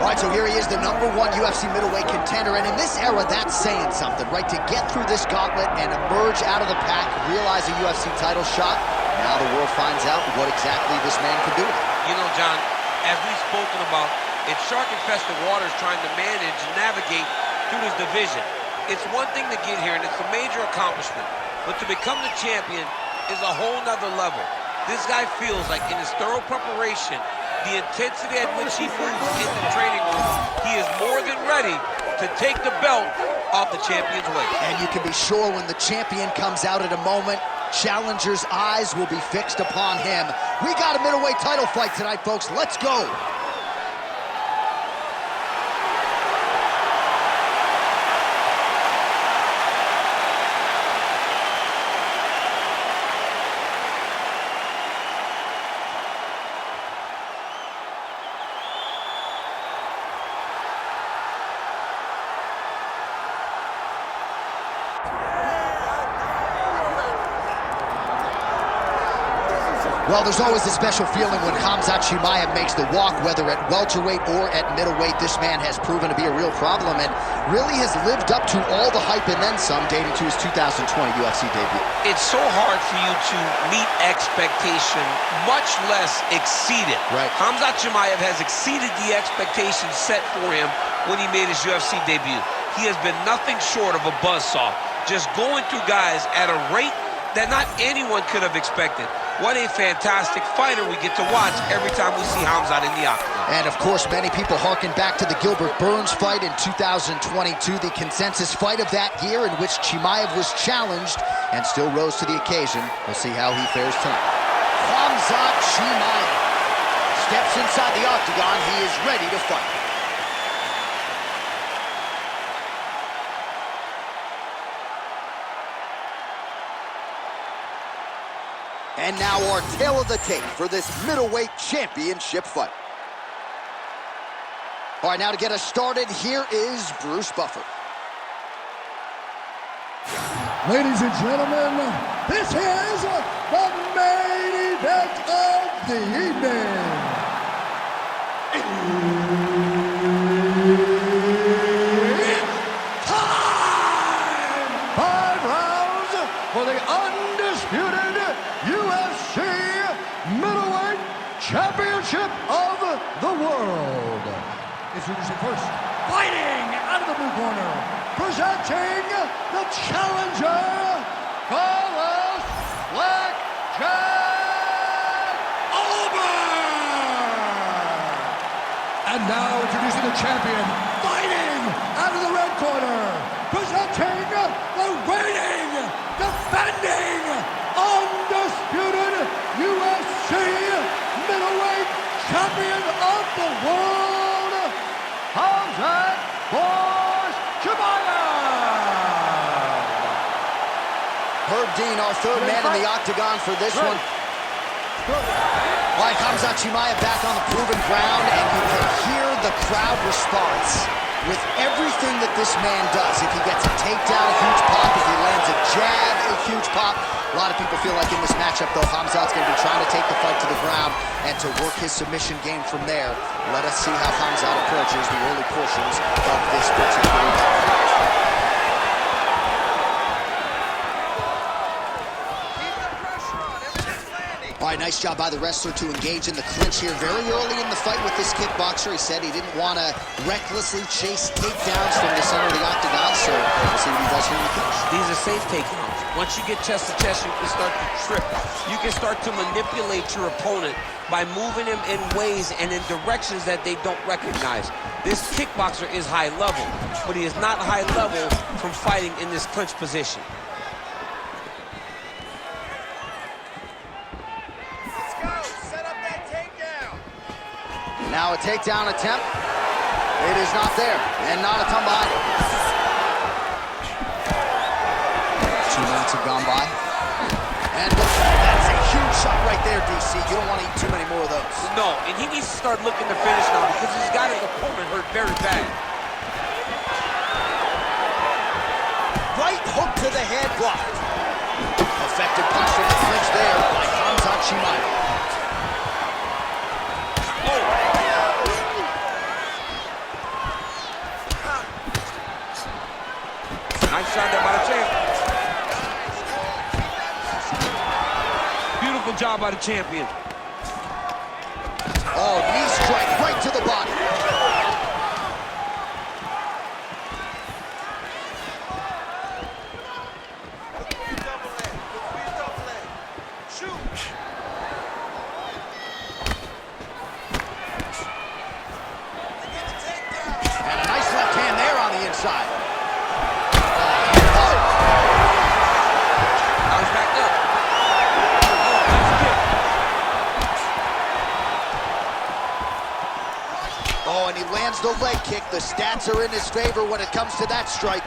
All right, so here he is, the #1 UFC middleweight contender, and in this era, that's saying something, right? To get through this gauntlet and emerge out of the pack, realize a UFC title shot, now the world finds out what exactly this man can do. You know, John, as we've spoken about, it's shark-infested waters trying to manage and navigate through this division. It's one thing to get here, and it's a major accomplishment, but to become the champion is a whole nother level. This guy feels like in his thorough preparation, the intensity at which he moves in the training room, he is more than ready to take the belt off the champion's waist. And you can be sure when the champion comes out at a moment, challengers' eyes will be fixed upon him. We got a middleweight title fight tonight, folks. Let's go. Well, there's always a special feeling when Khamzat Chimaev makes the walk, whether at welterweight or at middleweight. This man has proven to be a real problem and really has lived up to all the hype and then some, dating to his 2020 UFC debut. It's so hard for you to meet expectation, much less exceed it. Right. Khamzat Chimaev has exceeded the expectations set for him when he made his UFC debut. He has been nothing short of a buzzsaw, just going through guys at a rate that not anyone could have expected. What a fantastic fighter we get to watch every time we see Khamzat in the octagon. And of course, many people harken back to the Gilbert-Burns fight in 2022, the consensus fight of that year in which Chimaev was challenged and still rose to the occasion. We'll see how he fares tonight. Khamzat Chimaev steps inside the octagon. He is ready to fight. And now our tale of the tape for this middleweight championship fight. All right, now to get us started, here is Bruce Buffer. Ladies and gentlemen, this is the main event of the evening. It's time! 5 rounds for the undisputed UFC Middleweight Championship of the World. Introducing first, fighting out of the blue corner, presenting the challenger, Carlos Blackjack Ulberg. And now introducing the champion, fighting out of the red corner, presenting the reigning, defending, undisputed UFC middleweight champion of the world, Khamzat Chimaev. Herb Dean, our third man in the octagon for this one. All right, Khamzat Chimaev back on the proven ground, and you can hear the crowd response. With everything that this man does, if he gets a takedown, a huge pop. If he lands a jab, a huge pop. A lot of people feel like in this matchup, though, Khamzat's going to be trying to take the fight to the ground and to work his submission game from there. Let us see how Khamzat approaches the early portions of this particular fight. All right, nice job by the wrestler to engage in the clinch here very early in the fight with this kickboxer. He said he didn't want to recklessly chase takedowns from the center of the octagon, so we'll see what he does here in the clinch. These are safe takedowns. Once you get chest to chest, you can start to trip. You can start to manipulate your opponent by moving him in ways and in directions that they don't recognize. This kickboxer is high level, but he is not high level from fighting in this clinch position. Now a takedown attempt. It is not there, and not a ton behind it. 2 minutes have gone by. And that's a huge shot right there, DC. You don't want to eat too many more of those. No, and he needs to start looking to finish now because he's got his opponent hurt very bad. Right hook to the head blocked. Effective punch from the clinch there by Khamzat Chimaev. shot there by the champ. Beautiful job by the champion. Oh, knee strike right to the body. And a nice left hand there on the inside. Now he's back up. Oh, nice kick. Oh, and he lands the leg kick. The stats are in his favor when it comes to that strike.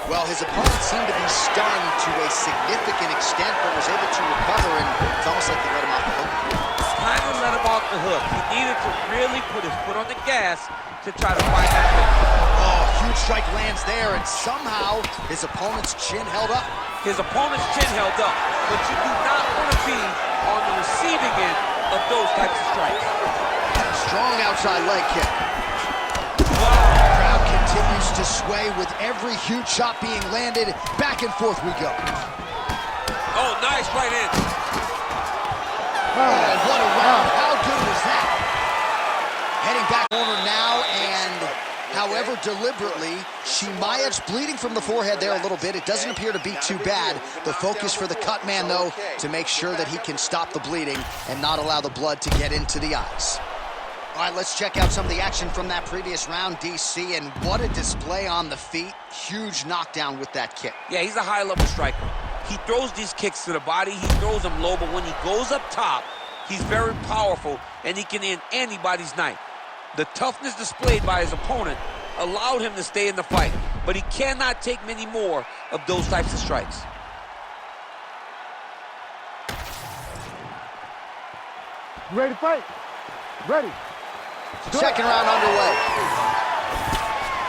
Well, his opponent seemed to be stunned to a significant extent, but was able to recover, and it's almost like they let him off the hook. Kind of let him off the hook. He needed to really put his foot on the gas to try to find that hook. Oh, huge strike lands there, and somehow his opponent's chin held up. His opponent's chin held up, but you do not want to be on the receiving end of those types of strikes. Strong outside leg kick. Wow. Crowd continues to sway with every huge shot being landed. Back and forth we go. Oh, nice right in. Oh, what a round. How good was that? Heading back corner now, and however deliberately, Chimaev's bleeding from the forehead there a little bit. It doesn't appear to be too bad. The focus for the cut man, though, to make sure that he can stop the bleeding and not allow the blood to get into the eyes. All right, let's check out some of the action from that previous round, DC, and what a display on the feet. Huge knockdown with that kick. Yeah, he's a high-level striker. He throws these kicks to the body. He throws them low, but when he goes up top, he's very powerful, and he can end anybody's night. The toughness displayed by his opponent allowed him to stay in the fight, but he cannot take many more of those types of strikes. You ready to fight? Ready. Second round underway.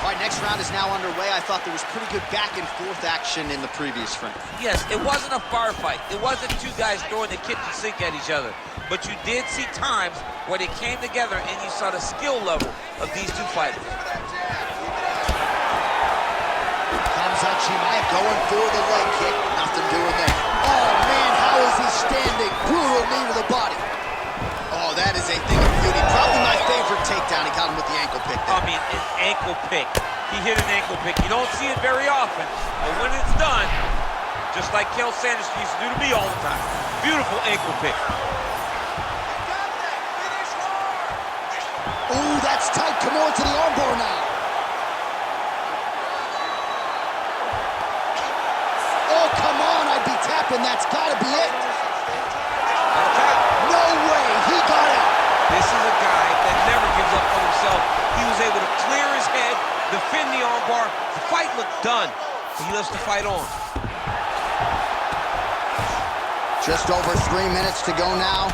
All right, next round is now underway. I thought there was pretty good back and forth action in the previous frame. Yes, it wasn't a firefight. It wasn't two guys throwing the kitchen sink at each other. But you did see times where they came together and you saw the skill level of these two fighters. Khamzat Chimaev going for the leg kick. Nothing doing there. Oh, man, how is he standing? Brutal knee to the body. Oh, that is a thing of beauty. Probably my favorite takedown. He got him with the ankle pick there. I mean, an ankle pick. He hit an ankle pick. You don't see it very often, but when it's done, just like Kel Sanders used to do to me all the time. Beautiful ankle pick. Ooh, that's tight. Come on to the armbar now. Oh, come on. I'd be tapping. That's got to be it. No way. He got it. This is a guy that never gives up on himself. He was able to clear his head, defend the armbar. The fight looked done. He lets the fight on. Just over 3 minutes to go now.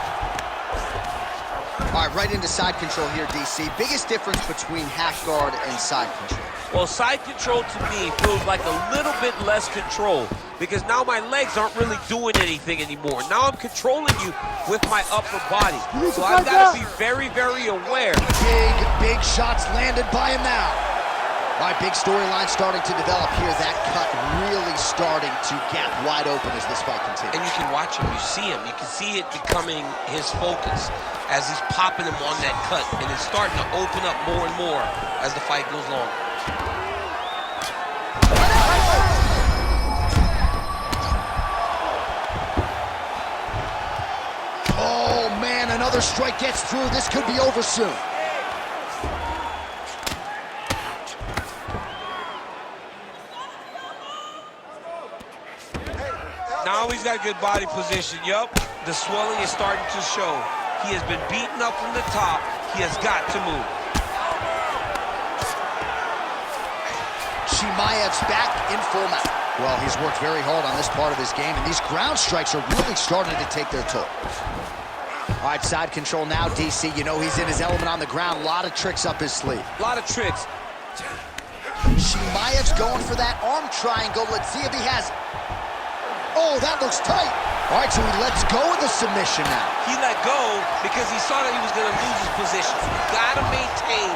All right, right into side control here, DC. Biggest difference between half guard and side control? Well, side control to me feels like a little bit less control because now my legs aren't really doing anything anymore. Now I'm controlling you with my upper body. So I've got to be very, very aware. Big shots landed by him now. All right, big storyline starting to develop here. That cut really starting to gap wide open as this fight continues. And you can watch him, you see him. You can see it becoming his focus as he's popping him on that cut. And it's starting to open up more and more as the fight goes long. Oh, man, another strike gets through. This could be over soon. Now he's got a good body position. Yup, the swelling is starting to show. He has been beaten up from the top. He has got to move. Chimaev's back in full mount. Well, he's worked very hard on this part of his game, and these ground strikes are really starting to take their toll. All right, side control now, DC. You know he's in his element on the ground. A lot of tricks up his sleeve. A lot of tricks. Chimaev's going for that arm triangle. Let's see if he has it. Oh, that looks tight. All right, so he lets go of the submission now. He let go because he saw that he was going to lose his position. You got to maintain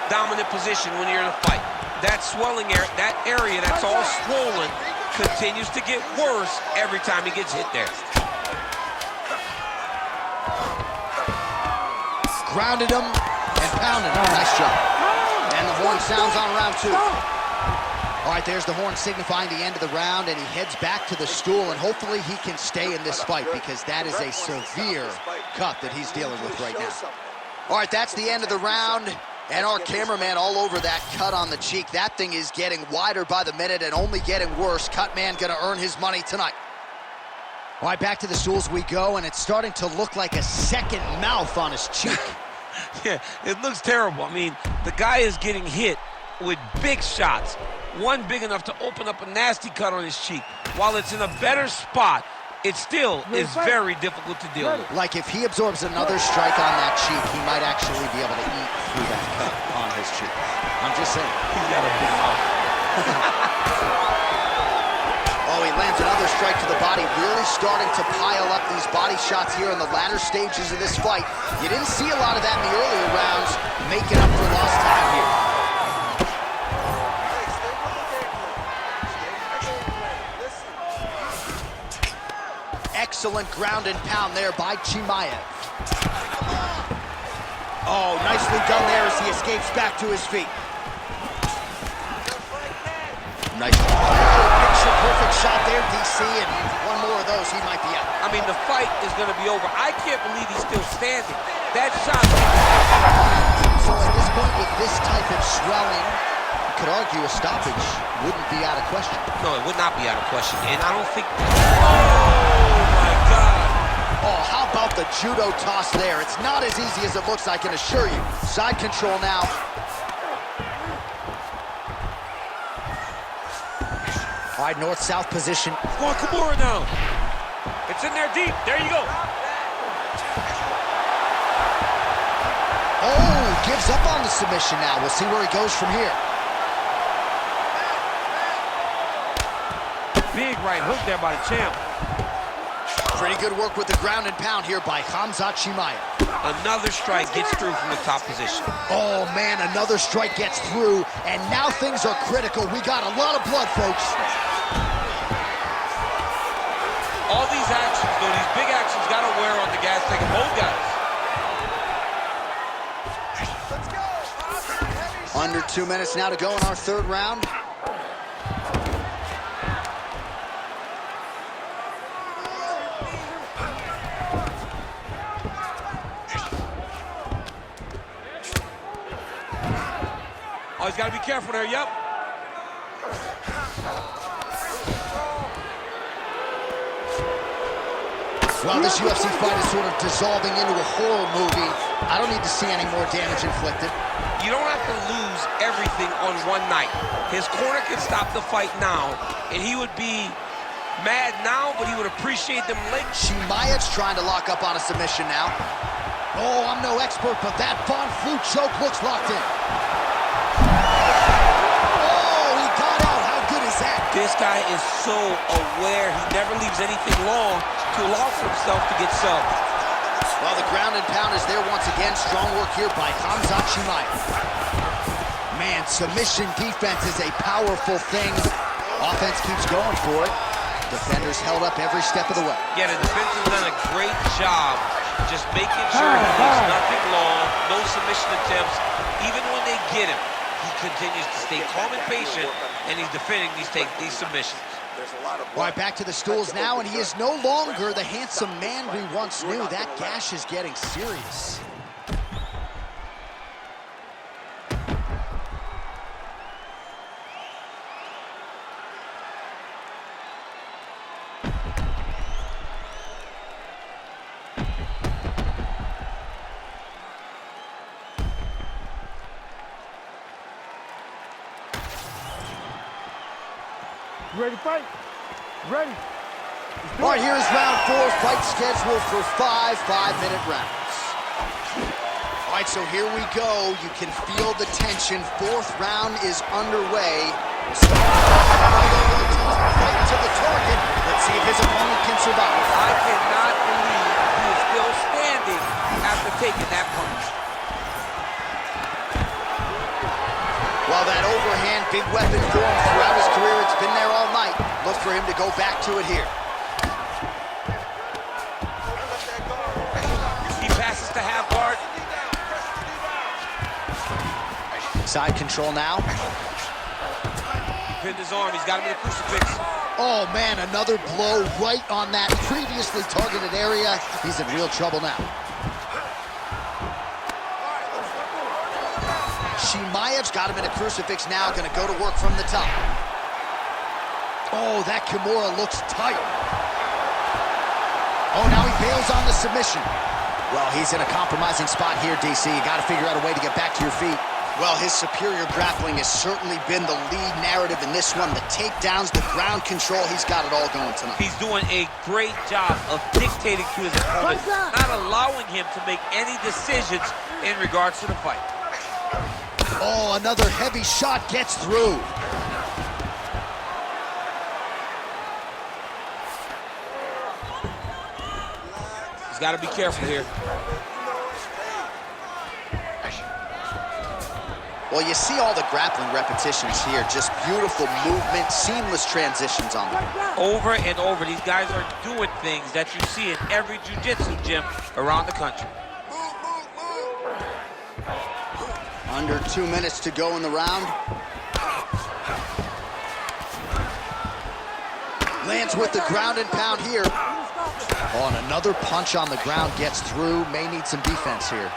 dominant position when you're in a fight. That swelling area, that area that's all swollen, continues to get worse every time he gets hit there. Grounded him and pounded him. Nice job. And the horn sounds on round 2. All right, there's the horn signifying the end of the round, and he heads back to the stool, and hopefully he can stay in this fight because that is a severe cut that he's dealing with right now. All right, that's the end of the round, and our cameraman all over that cut on the cheek. That thing is getting wider by the minute and only getting worse. Cut man gonna earn his money tonight. All right, back to the stools we go, and it's starting to look like a second mouth on his cheek. Yeah, it looks terrible. I mean, the guy is getting hit with big shots. One big enough to open up a nasty cut on his cheek. While it's in a better spot, it still is very difficult to deal with. Like if he absorbs another strike on that cheek, he might actually be able to eat through that cut on his cheek. I'm just saying. He's got a big mouth. Oh, he lands another strike to the body, really starting to pile up these body shots here in the latter stages of this fight. You didn't see a lot of that in the earlier rounds, making up for lost time here. Excellent ground and pound there by Chimaev. Oh, nicely done there as he escapes back to his feet. Nice. Picture-perfect shot there, DC, and one more of those, he might be out. I mean, the fight is going to be over. I can't believe he's still standing. That shot. So at this point, with this type of swelling, you could argue a stoppage wouldn't be out of question. No, it would not be out of question, and I don't think... Oh, my God. Oh, how about the judo toss there? It's not as easy as it looks, I can assure you. Side control now. All right, north-south position. Kimura now. It's in there deep. There you go. Oh, gives up on the submission now. We'll see where he goes from here. Big right hook there by the champ. Pretty good work with the ground and pound here by Khamzat Chimaev. Another strike gets through from the top position. Oh, man, another strike gets through, and now things are critical. We got a lot of blood, folks. All these actions, though, these big actions got to wear on the gas tank of both guys. Under 2 minutes now to go in our third round. Oh, he's got to be careful there, yep. Well, this UFC fight is sort of dissolving into a horror movie. I don't need to see any more damage inflicted. You don't have to lose everything on one night. His corner can stop the fight now, and he would be mad now, but he would appreciate them later. Chimaev's trying to lock up on a submission now. Oh, I'm no expert, but that Von Flue choke looks locked in. Oh, he got out. How good is that? This guy is so aware. He never leaves anything long to allow for himself to get subbed. Well, the ground and pound is there once again. Strong work here by Khamzat Chimaev. Man, submission defense is a powerful thing. Offense keeps going for it. Defenders held up every step of the way. Yeah, the defense has done a great job just making sure he leaves nothing long, no submission attempts. Even when they get him, he continues to stay calm and patient, and he's defending these submissions. All right, back to the stools now, and he is no longer the handsome man we once knew. That gash is getting serious. Ready to fight? Ready. All right, here's round 4. Fight scheduled for 5 5-minute rounds. All right, so here we go. You can feel the tension. 4th round is underway. Right to the target. Let's see if his opponent can survive. I cannot believe he is still standing after taking that punch. Well, Well, that overhand big weapon for him throughout his career. It's been there all night. Look for him to go back to it here. He passes to half guard. Side control now. Pinned his arm. He's got him in a crucifix. Oh, man, another blow right on that previously targeted area. He's in real trouble now. Chimaev's got him in a crucifix now, gonna go to work from the top. Oh, that Kimura looks tight. Oh, now he bails on the submission. Well, he's in a compromising spot here, DC. You gotta figure out a way to get back to your feet. Well, his superior grappling has certainly been the lead narrative in this one. The takedowns, the ground control, he's got it all going tonight. He's doing a great job of dictating to his opponent, not allowing him to make any decisions in regards to the fight. Oh, another heavy shot gets through. He's got to be careful here. Well, you see all the grappling repetitions here. Just beautiful movement, seamless transitions on them. Over and over, these guys are doing things that you see in every jiu-jitsu gym around the country. Under 2 minutes to go in the round. Lands with the ground and pound here. Oh, and another punch on the ground gets through. May need some defense here.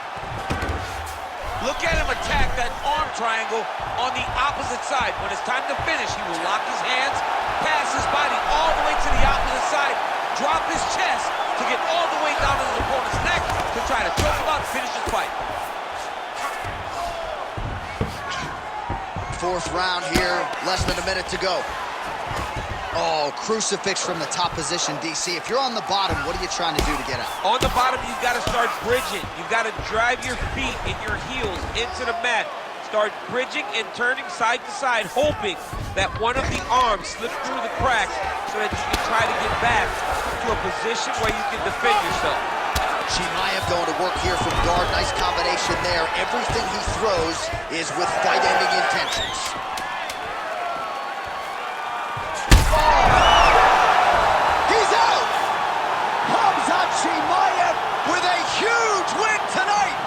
Look at him attack that arm triangle on the opposite side. When it's time to finish, he will lock his hands, pass his body all the way to the opposite side, drop his chest to get all the way down to his opponent's neck to try to choke him out and finish his fight. Fourth round here, less than a minute to go. Oh, crucifix from the top position, DC. If you're on the bottom, what are you trying to do to get out? On the bottom, you've got to start bridging. You've got to drive your feet and your heels into the mat. Start bridging and turning side to side, hoping that one of the arms slips through the cracks so that you can try to get back to a position where you can defend yourself. Chimaev going to work here from guard. Nice combination there. Everything he throws is with fight-ending intentions. He's out! Khamzat Chimaev with a huge win tonight!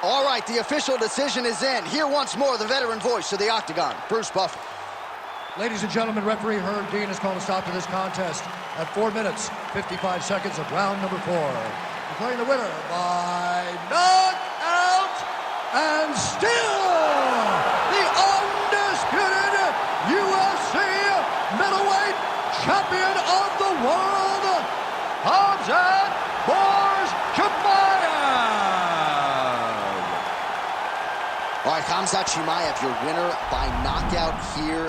All right, the official decision is in. Here once more, the veteran voice of the Octagon, Bruce Buffer. Ladies and gentlemen, referee Herb Dean has called a stop to this contest at 4 minutes, 55 seconds of round number 4. Declaring the winner by knockout and still the undisputed UFC middleweight champion of the world, Khamzat Chimaev. All right, Khamzat Chimaev, your winner by knockout here